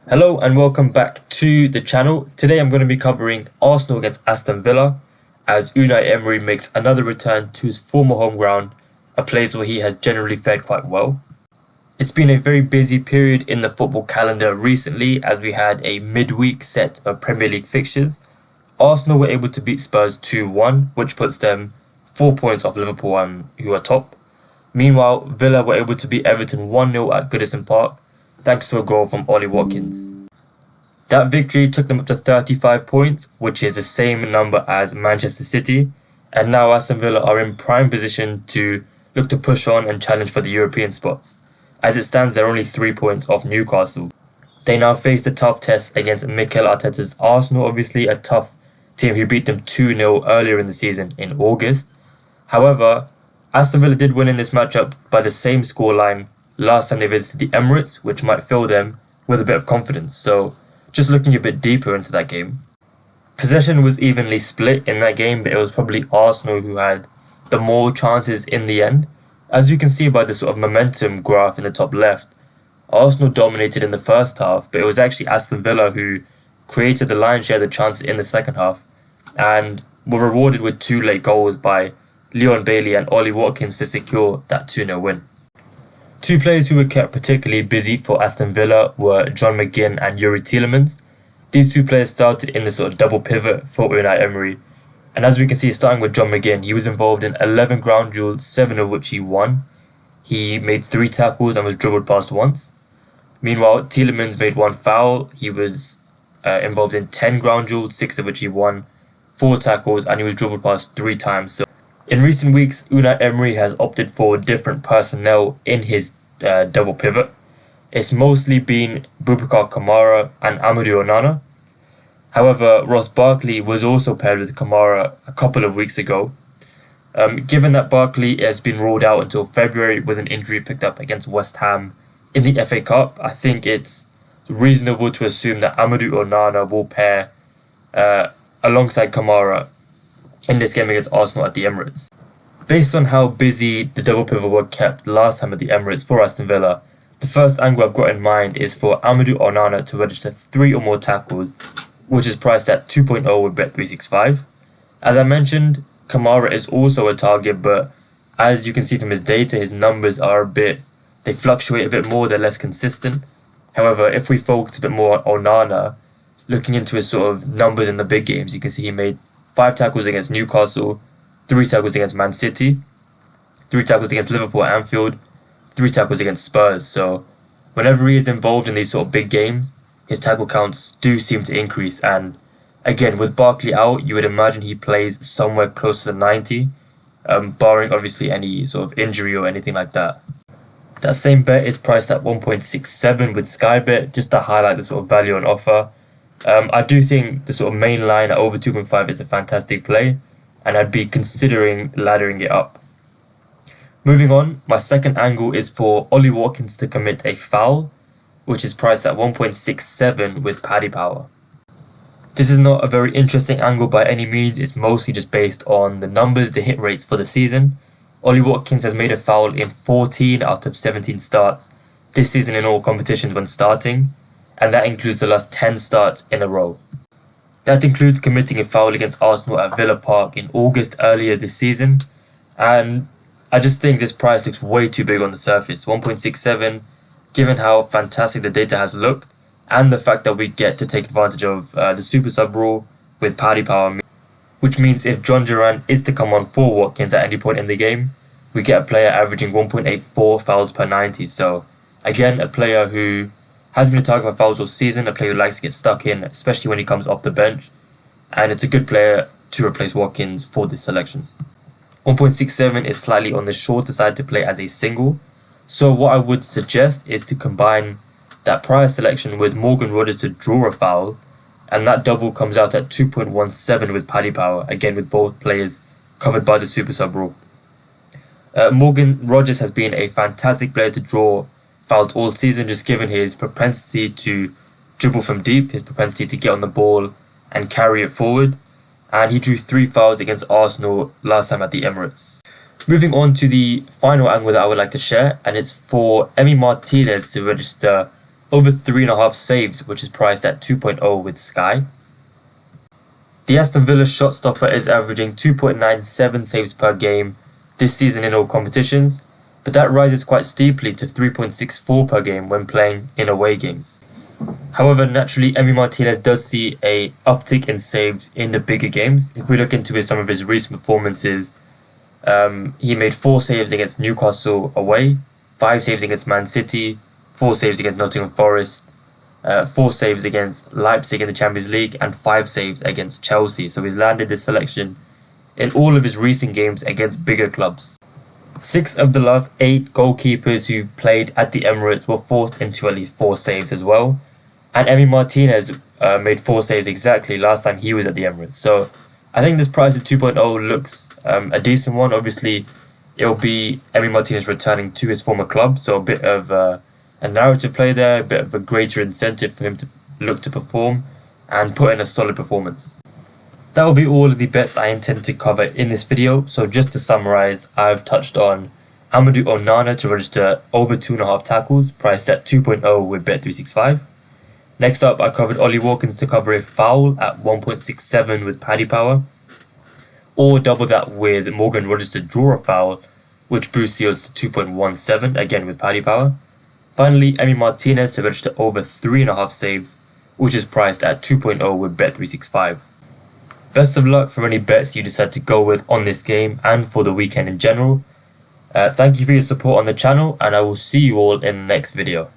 Hello and welcome back to the channel. Today I'm going to be covering Arsenal against Aston Villa as Unai Emery makes another return to his former home ground, a place where he has generally fared quite well. It's been a very busy period in the football calendar recently as we had a midweek set of Premier League fixtures. Arsenal were able to beat Spurs 2-1, which puts them 4 points off Liverpool, who are top. Meanwhile, Villa were able to beat Everton 1-0 at Goodison Park, thanks to a goal from Ollie Watkins. That victory took them up to 35 points, which is the same number as Manchester City, and now Aston Villa are in prime position to look to push on and challenge for the European spots. As it stands, they're only 3 points off Newcastle. They now face the tough test against Mikel Arteta's Arsenal, obviously a tough team who beat them 2-0 earlier in the season in August. However, Aston Villa did win in this matchup by the same scoreline last time they visited the Emirates, which might fill them with a bit of confidence. So, just looking a bit deeper into that game. Possession was evenly split in that game, but it was probably Arsenal who had the more chances in the end. As you can see by the sort of momentum graph in the top left, Arsenal dominated in the first half, but it was actually Aston Villa who created the lion's share of the chances in the second half and were rewarded with 2 late goals by Leon Bailey and Ollie Watkins to secure that 2-0 win. 2 players who were kept particularly busy for Aston Villa were John McGinn and Youri Tielemans. These 2 players started in the sort of double pivot for Unai Emery. And as we can see, starting with John McGinn, he was involved in 11 ground duels, 7 of which he won. He made 3 tackles and was dribbled past once. Meanwhile, Tielemans made 1 foul. He was involved in 10 ground duels, 6 of which he won, 4 tackles, and he was dribbled past 3 times. So in recent weeks, Unai Emery has opted for different personnel in his double pivot. It's mostly been Boubacar Kamara and Amadou Onana. However, Ross Barkley was also paired with Kamara a couple of weeks ago. Given that Barkley has been ruled out until February with an injury picked up against West Ham in the FA Cup, I think it's reasonable to assume that Amadou Onana will pair alongside Kamara in this game against Arsenal at the Emirates. Based on how busy the double pivot were kept last time at the Emirates for Aston Villa, the first angle I've got in mind is for Amadou Onana to register 3 or more tackles, which is priced at 2.0 with Bet365. As I mentioned, Kamara is also a target, but as you can see from his data, his numbers are they fluctuate a bit more, they're less consistent. However, if we focus a bit more on Onana, looking into his sort of numbers in the big games, you can see he made 5 tackles against Newcastle, 3 tackles against Man City, 3 tackles against Liverpool at Anfield, 3 tackles against Spurs. So whenever he is involved in these sort of big games, his tackle counts do seem to increase. And again, with Barkley out, you would imagine he plays somewhere close to 90, barring obviously any sort of injury or anything like that. That same bet is priced at 1.67 with Sky Bet, just to highlight the sort of value on offer. I do think the sort of main line at over 2.5 is a fantastic play, and I'd be considering laddering it up. Moving on, my second angle is for Ollie Watkins to commit a foul, which is priced at 1.67 with Paddy Power. This is not a very interesting angle by any means, it's mostly just based on the numbers, the hit rates for the season. Ollie Watkins has made a foul in 14 out of 17 starts this season in all competitions when starting, and that includes the last 10 starts in a row. That includes committing a foul against Arsenal at Villa Park in August earlier this season, and I just think this price looks way too big on the surface. 1.67, given how fantastic the data has looked, and the fact that we get to take advantage of the super sub rule with Paddy Power, which means if John Duran is to come on for Watkins at any point in the game, we get a player averaging 1.84 fouls per 90. So again, a player who has been a target for fouls all season, a player who likes to get stuck in, especially when he comes off the bench, and it's a good player to replace Watkins for this selection. 1.67 is slightly on the shorter side to play as a single, so what I would suggest is to combine that prior selection with Morgan Rogers to draw a foul, and that double comes out at 2.17 with Paddy Power, again with both players covered by the super sub rule. Morgan Rogers has been a fantastic player to draw fouls all season, just given his propensity to dribble from deep, his propensity to get on the ball and carry it forward, and he drew 3 fouls against Arsenal last time at the Emirates. Moving on to the final angle that I would like to share, and it's for Emi Martinez to register over 3.5 saves, which is priced at 2.0 with Sky. The Aston Villa shot stopper is averaging 2.97 saves per game this season in all competitions, but that rises quite steeply to 3.64 per game when playing in away games. However, naturally, Emi Martinez does see a uptick in saves in the bigger games. If we look into some of his recent performances, he made 4 saves against Newcastle away, 5 saves against Man City, 4 saves against Nottingham Forest, 4 saves against Leipzig in the Champions League, and 5 saves against Chelsea. So he's landed this selection in all of his recent games against bigger clubs. 6 of the last 8 goalkeepers who played at the Emirates were forced into at least 4 saves as well. And Emi Martinez made 4 saves exactly last time he was at the Emirates. So I think this price of 2.0 looks a decent one. Obviously, it'll be Emi Martinez returning to his former club. So a bit of a narrative play there, a bit of a greater incentive for him to look to perform and put in a solid performance. That will be all of the bets I intend to cover in this video. So just to summarize, I've touched on Amadou Onana to register over 2.5 tackles, priced at 2.0 with Bet365. Next up, I covered Ollie Watkins to cover a foul at 1.67 with Paddy Power, or double that with Morgan Rogers to draw a foul, which boosts the odds to 2.17, again with Paddy Power. Finally, Emi Martinez to register over 3.5 saves, which is priced at 2.0 with Bet365. Best of luck for any bets you decide to go with on this game and for the weekend in general. Thank you for your support on the channel, and I will see you all in the next video.